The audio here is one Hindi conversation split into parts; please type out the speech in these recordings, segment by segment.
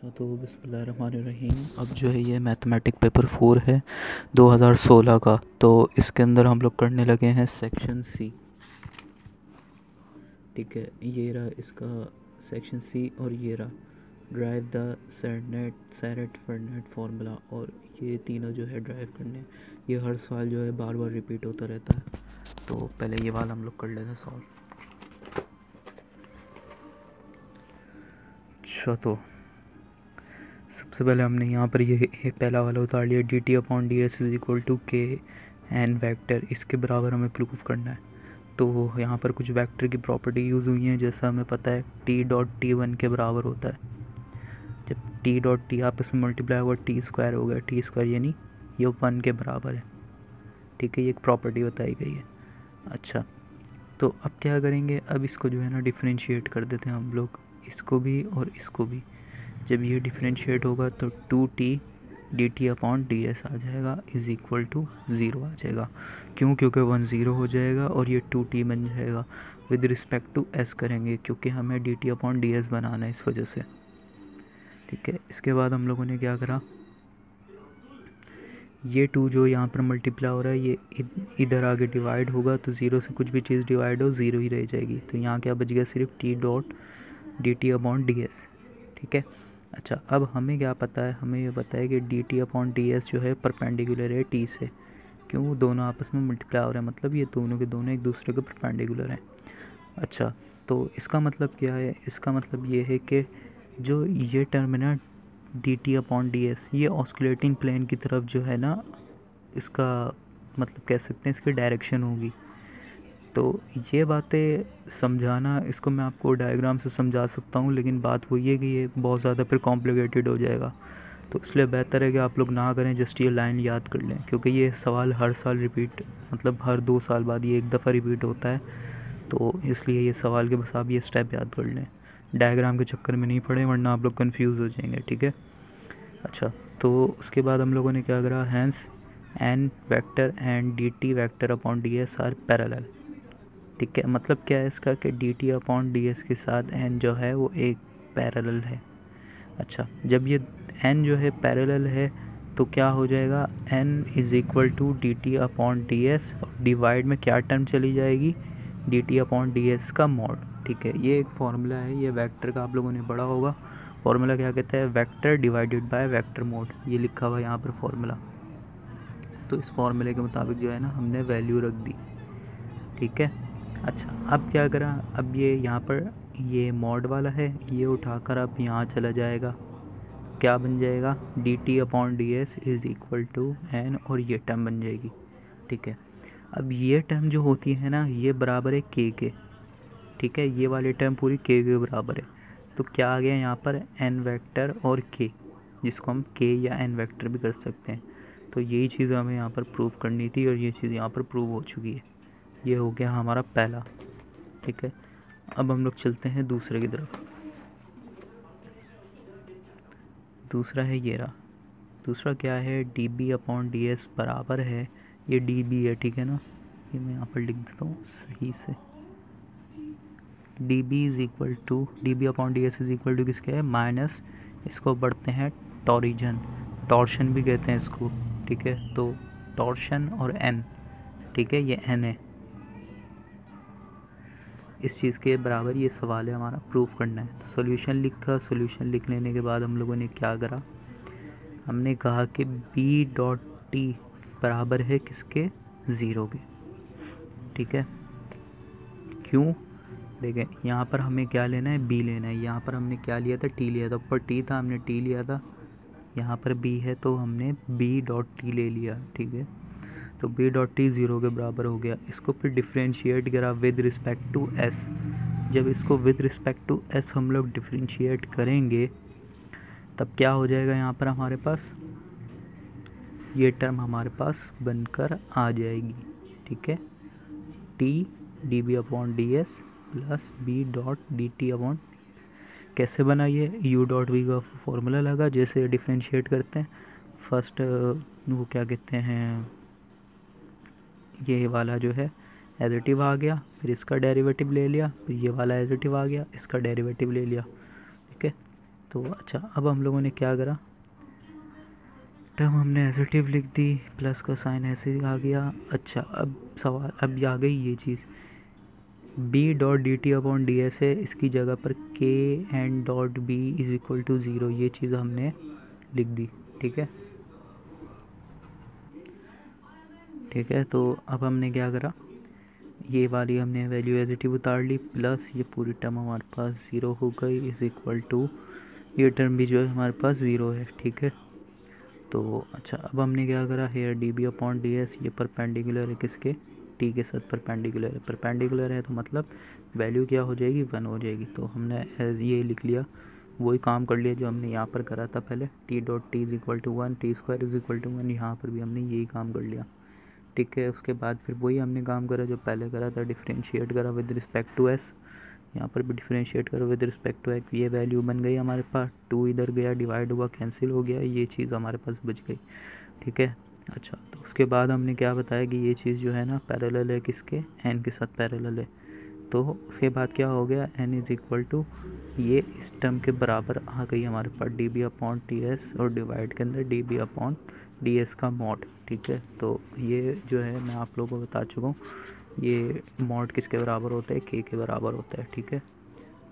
अच्छा तो बिस्मिल्लाहिर्रहमानिर्रहीम। अब जो है ये मैथमेटिक पेपर 4 है 2016 का। तो इसके अंदर हम लोग करने लगे हैं सेक्शन सी। ठीक है, ये रहा इसका सेक्शन सी और ये रहा ड्राइव द सेरेट फर्नेट फार्मूला। और ये तीनों जो है ड्राइव करने हैं। ये हर साल जो है बार बार रिपीट होता रहता है। तो पहले ये वाला हम लोग कर लेते हैं सॉल्व। अच्छा तो सबसे पहले हमने यहाँ पर ये पहला वाला उतार लिया, D T upon D S is equal to K N vector. इसके बराबर हमें प्रूफ करना है। तो यहाँ पर कुछ वेक्टर की प्रॉपर्टी यूज़ हुई है। जैसा हमें पता है टी डॉट टी वन के बराबर होता है। जब टी डॉट टी आपस में मल्टीप्लाई होगा टी स्क्वायर हो गया, टी स्क्वायर यानी ये 1 के बराबर है। ठीक है, ये एक प्रॉपर्टी बताई गई है। अच्छा तो अब क्या करेंगे, अब इसको जो है ना डिफ्रेंशिएट कर देते हैं हम लोग, इसको भी और इसको भी। जब ये डिफ्रेंशिएट होगा तो 2t D T upon D S आ जाएगा इज़ इक्वल टू 0 आ जाएगा। क्यों? क्योंकि 1 0 हो जाएगा और ये 2t बन जाएगा। विद रिस्पेक्ट टू s करेंगे क्योंकि हमें D T upon D S बनाना है इस वजह से। ठीक है, इसके बाद हम लोगों ने क्या करा, ये 2 जो यहाँ पर मल्टीप्लाई हो रहा है ये इधर आगे डिवाइड होगा तो 0 से कुछ भी चीज़ डिवाइड हो 0 ही रह जाएगी। तो यहाँ क्या बच गया, सिर्फ T dot D T upon D S. ठीक है, अच्छा अब हमें क्या पता है, हमें ये पता है कि D T upon D S जो है परपेंडिकुलर है टी से। क्यों? दोनों आपस में मल्टीप्लाई हो रहे हैं, मतलब ये दोनों के दोनों एक दूसरे के परपेंडिकुलर हैं। अच्छा तो इसका मतलब क्या है, इसका मतलब ये है कि जो ये टर्म है ना D T upon D S, ये ऑस्कुलेटिंग प्लेन की तरफ जो है ना इसका मतलब कह सकते हैं इसकी डायरेक्शन होगी। तो ये बातें समझाना, इसको मैं आपको डायग्राम से समझा सकता हूँ, लेकिन बात वही है कि ये बहुत ज़्यादा फिर कॉम्प्लिकेटेड हो जाएगा। तो इसलिए बेहतर है कि आप लोग ना करें, जस्ट ये लाइन याद कर लें। क्योंकि ये सवाल हर साल रिपीट, मतलब हर 2 साल बाद ये एक दफ़ा रिपीट होता है। तो इसलिए ये सवाल के बस आप ये स्टेप याद कर लें, डायग्राम के चक्कर में नहीं पड़े वरना आप लोग कन्फ्यूज़ हो जाएंगे। ठीक है, अच्छा तो उसके बाद हम लोगों ने क्या करा, hence N vector and D T vector upon D S are parallel. ठीक है, मतलब क्या है इसका कि D T upon D S के साथ एन जो है वो एक पैरेलल है। अच्छा जब ये एन जो है पैरेलल है तो क्या हो जाएगा, N is equal to D T upon D S और डिवाइड में क्या टर्म चली जाएगी, D T upon D S का मॉड। ठीक है, ये एक फार्मूला है, ये वेक्टर का आप लोगों ने पढ़ा होगा। फार्मूला क्या कहता है, vector divided by vector mode, ये लिखा हुआ है यहाँ पर फार्मूला। तो इस फार्मूले के मुताबिक जो है ना हमने वैल्यू रख दी। ठीक है, अच्छा अब क्या करा, अब ये यहाँ पर ये मॉड वाला है, ये उठाकर अब यहाँ चला जाएगा, क्या बन जाएगा, D T upon D S is equal to N और ये टर्म बन जाएगी। ठीक है, अब ये टर्म जो होती है ना ये बराबर है के के। ठीक है, ये वाली टर्म पूरी के बराबर है। तो क्या आ गया यहाँ पर, एन वेक्टर और के, जिसको हम के या एन वेक्टर भी कर सकते हैं। तो यही चीज़ हमें यहाँ पर प्रूव करनी थी और ये चीज़ यहाँ पर प्रूव हो चुकी है। ये हो गया हमारा पहला। ठीक है, अब हम लोग चलते हैं दूसरे की तरफ। दूसरा है ये रहा, दूसरा क्या है, D B upon D S बराबर है, ये डी बी है। ठीक है ना, ये मैं यहाँ पर लिख देता हूँ सही से, D B is equal to D B upon D S is equal to किसके है, माइनस, इसको बढ़ते हैं टॉरिजन, टॉर्शन भी कहते हैं इसको। ठीक है, तो टॉर्शन और एन, ठीक है ये एन है, इस चीज़ के बराबर ये सवाल है हमारा, प्रूफ करना है। तो सोल्यूशन लिखा, सोल्यूशन लिख लेने के बाद हम लोगों ने क्या करा, हमने कहा कि बी डॉट टी बराबर है किसके, 0 के। ठीक है, क्यों, देखें यहाँ पर हमें क्या लेना है, बी लेना है। यहाँ पर हमने क्या लिया था, टी लिया था, ऊपर टी था हमने टी लिया था, यहाँ पर बी है तो हमने बी डॉट टी ले लिया। ठीक है, तो बी डॉट टी 0 के बराबर हो गया। इसको फिर डिफ्रेंशिएट करा विद रिस्पेक्ट टू एस। जब इसको विद रिस्पेक्ट टू एस हम लोग डिफ्रेंशिएट करेंगे तब क्या हो जाएगा, यहाँ पर हमारे पास ये टर्म हमारे पास बनकर आ जाएगी। ठीक है, T D B upon D S plus B dot D T upon D S. कैसे बना ये, यू डॉट वी का फॉर्मूला लगा, जैसे डिफ्रेंशिएट करते हैं फर्स्ट वो क्या कहते हैं, ये वाला जो है एडिटिव आ गया, फिर इसका डेरिवेटिव ले लिया, फिर ये वाला एडिटिव आ गया, इसका डेरिवेटिव ले लिया। ठीक है, तो अच्छा, अब हम लोगों ने क्या करा, टर्म हमने एडिटिव लिख दी, प्लस का साइन ऐसे आ गया। अच्छा, अब सवाल, अब आ गई ये चीज़, B dot D T upon D S है, इसकी जगह पर K N dot B is equal to zero, ये चीज़ हमने लिख दी। ठीक है, ठीक है। तो अब हमने क्या करा, ये वाली हमने वैल्यू एडिटिव उतार ली, प्लस ये पूरी टर्म हमारे पास ज़ीरो हो गई, इज़ इक्वल टू ये टर्म भी जो है हमारे पास ज़ीरो है। ठीक है, तो अच्छा, अब हमने क्या करा, here D B upon D S, ये परपेंडिकुलर है किसके, टी के साथ परपेंडिकुलर है। परपेंडिकुलर है तो मतलब वैल्यू क्या हो जाएगी, 1 हो जाएगी। तो हमने ये लिख लिया, वही काम कर लिया जो हमने यहाँ पर करा था पहले, T dot T is equal to 1, T square is equal to 1, यहाँ पर भी हमने यही काम कर लिया। ठीक है, उसके बाद फिर वही हमने काम करा जो पहले करा था, डिफरेंशिएट करा विद रिस्पेक्ट टू एस, यहाँ पर भी डिफरेंशिएट करो विद रिस्पेक्ट टू एक्स, ये वैल्यू बन गई हमारे पास, 2 इधर गया, डिवाइड हुआ, कैंसिल हो गया, ये चीज़ हमारे पास बच गई। ठीक है, अच्छा, तो उसके बाद हमने क्या बताया कि ये चीज़ जो है ना पैरेलल है किसके, एन के साथ पैरेलल है। तो उसके बाद क्या हो गया, एन इज़ इक्वल टू, ये इस टर्म के बराबर आ गई हमारे पास D B upon T S, और डिवाइड के अंदर D B upon D S का मॉड। ठीक है, तो ये जो है मैं आप लोगों को बता चुका हूँ, ये मॉड किसके बराबर होता है, के के बराबर होता है। ठीक है,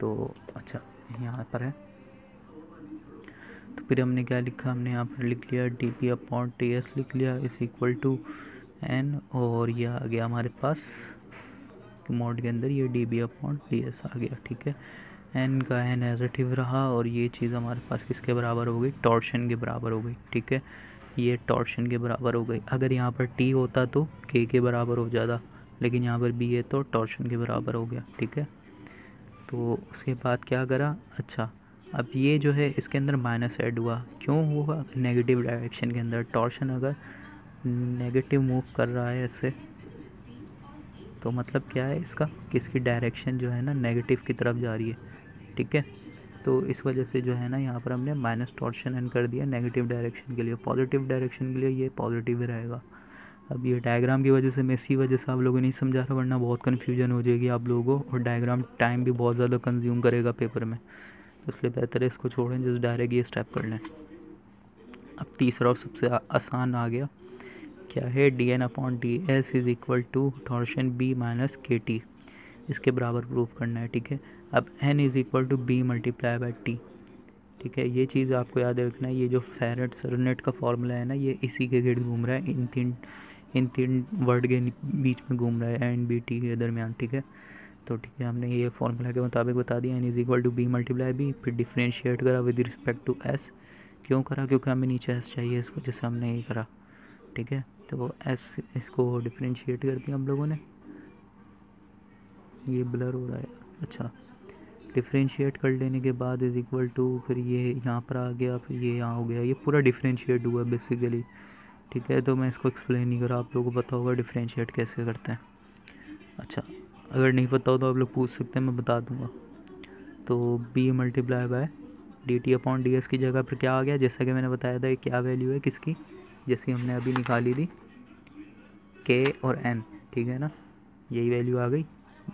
तो अच्छा, यहाँ पर है, तो फिर हमने क्या लिखा, हमने यहाँ पर लिख लिया D P upon T S लिख लिया, इज इक्वल टू एन, और ये आ गया हमारे पास मॉड के अंदर ये D B upon D S आ गया। ठीक है, एन का एन नेगेटिव रहा, और ये चीज़ हमारे पास किसके बराबर हो गई, टॉर्शन के बराबर हो गई। ठीक है, ये टॉर्शन के बराबर हो गई। अगर यहाँ पर टी होता तो के बराबर हो जाता, लेकिन यहाँ पर बी है तो टॉर्शन के बराबर हो गया। ठीक है, तो उसके बाद क्या करा, अच्छा, अब ये जो है इसके अंदर माइनस ऐड हुआ, क्यों हुआ, नेगेटिव डायरेक्शन के अंदर। टॉर्शन अगर नेगेटिव मूव कर रहा है ऐसे, तो मतलब क्या है इसका, कि इसकी डायरेक्शन जो है ना नेगेटिव की तरफ जा रही है। ठीक है, तो इस वजह से जो है ना यहाँ पर हमने माइनस टॉर्शन एन कर दिया नेगेटिव डायरेक्शन के लिए। पॉजिटिव डायरेक्शन के लिए ये पॉजिटिव ही रहेगा। अब ये डायग्राम की वजह से मैं इसी वजह से आप लोगों को नहीं समझा रहा, वरना बहुत कन्फ्यूजन हो जाएगी आप लोगों को, और डायग्राम टाइम भी बहुत ज़्यादा कंज्यूम करेगा पेपर में, तो इसलिए बेहतर है इसको छोड़ें, जस्ट डायरेक्ट ये स्टेप कर लें। अब तीसरा और सबसे आसान आ गया, क्या है, D N upon D S is equal to torsion B minus K T, इसके बराबर प्रूफ करना है। ठीक है, अब N is equal to B multiply by T. ठीक है, ये चीज़ आपको याद रखना है, ये जो फेरेट सरनेट का फॉर्मूला है ना, ये इसी के गिर्द घूम रहा है, इन तीन वर्ड के बीच में घूम रहा है, एन बी टी के दरमियान। ठीक है, तो ठीक है, हमने ये फॉर्मूला के मुताबिक बता दिया, N is equal to B multiply B, फिर डिफ्रेंशिएट करा विद रिस्पेक्ट टू एस। क्यों करा, क्योंकि हमें नीचे एस चाहिए, इस वजह से हमने ये करा। ठीक है, तो एस, इसको डिफ्रेंशिएट कर दिया हम लोगों ने, ये ब्लर हो रहा है। अच्छा, डिफ्रेंशिएट कर लेने के बाद इज़ इक्वल टू, फिर ये यहाँ पर आ गया, फिर ये यहाँ हो गया, ये पूरा डिफ्रेंशिएट हुआ बेसिकली। ठीक है, तो मैं इसको एक्सप्लेन नहीं करा, आप लोगों को पता होगा डिफ्रेंशिएट कैसे करते हैं। अच्छा, अगर नहीं पता हो तो आप लोग पूछ सकते हैं, मैं बता दूंगा। तो B multiply by D T upon D S की जगह पर क्या आ गया, जैसा कि मैंने बताया था, क्या वैल्यू है किसकी, जैसी हमने अभी निकाली थी, के और एन। ठीक है ना, यही वैल्यू आ गई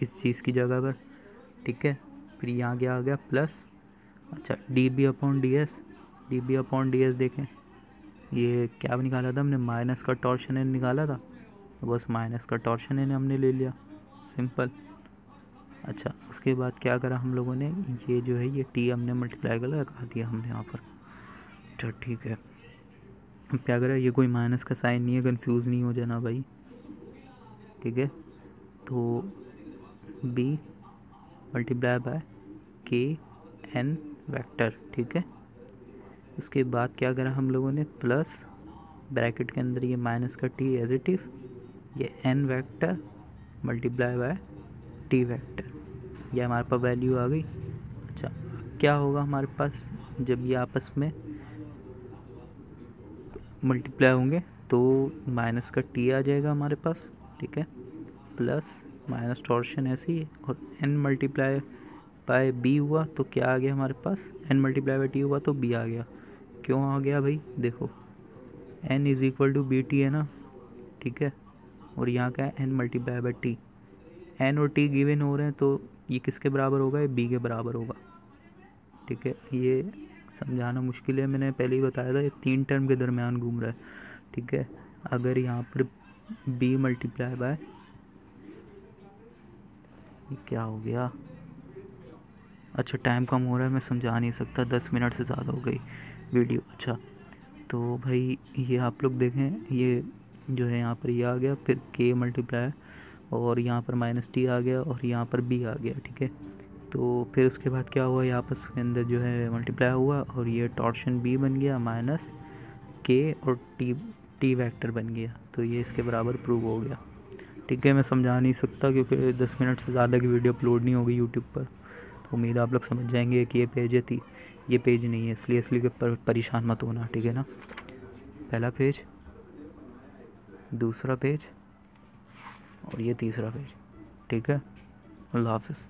इस चीज़ की जगह पर। ठीक है, फिर यहाँ क्या आ गया, प्लस, अच्छा, D B upon D S, D B upon D S देखें, ये क्या निकाला था हमने, माइनस का टॉर्शन एन निकाला था, तो बस माइनस का टॉर्शन एन हमने ले लिया, सिंपल। अच्छा, उसके बाद क्या करा हम लोगों ने, ये जो है ये टी हमने मल्टीप्लाई कर लगा दिया हमने यहाँ पर। अच्छा, ठीक है, अब क्या करा, ये कोई माइनस का साइन नहीं है, कंफ्यूज नहीं हो जाना भाई। ठीक है, तो बी मल्टीप्लाई बाय के एन वेक्टर। ठीक है, उसके बाद क्या करा हम लोगों ने, प्लस ब्रैकेट के अंदर ये माइनस का टी एजिटिव, ये N vector multiply by T vector, ये हमारे पास वैल्यू आ गई। अच्छा, क्या होगा हमारे पास, जब ये आपस में मल्टीप्लाई होंगे तो माइनस का टी आ जाएगा हमारे पास। ठीक है, प्लस माइनस टॉर्शन ऐसे ही, और एन मल्टीप्लाई बाय बी हुआ तो क्या आ गया हमारे पास, एन मल्टीप्लाई बाय टी हुआ तो बी आ गया। क्यों आ गया भाई, देखो, N is equal to B T है ना। ठीक है, और यहाँ का है N multiply by T, N और टी गिवन हो रहे हैं, तो ये किसके बराबर होगा, ये बी के बराबर होगा। ठीक है, ये समझाना मुश्किल है, मैंने पहले ही बताया था ये 3 टर्म के दरमियान घूम रहा है, ठीक है। अगर यहाँ पर b मल्टीप्लाई बाय, क्या हो गया, अच्छा टाइम कम हो रहा है, मैं समझा नहीं सकता, 10 मिनट से ज़्यादा हो गई वीडियो। अच्छा तो भाई ये आप लोग देखें, ये जो है यहाँ पर ये आ गया, फिर k मल्टीप्लाई और यहाँ पर -t आ गया और यहाँ पर b आ गया, ठीक है। तो फिर उसके बाद क्या हुआ, ये आपस के अंदर जो है मल्टीप्लाई हुआ और ये टॉर्शन b बन गया माइनस k और t वेक्टर बन गया, तो ये इसके बराबर प्रूव हो गया, ठीक है। मैं समझा नहीं सकता क्योंकि 10 मिनट से ज़्यादा की वीडियो अपलोड नहीं होगी यूट्यूब पर, तो उम्मीद आप लोग समझ जाएंगे कि ये पेज है, ये पेज नहीं है, इसलिए परेशान मत होना, ठीक है ना। पहला पेज, दूसरा पेज और ये तीसरा पेज, ठीक है। अल्लाह हाफ़िज़।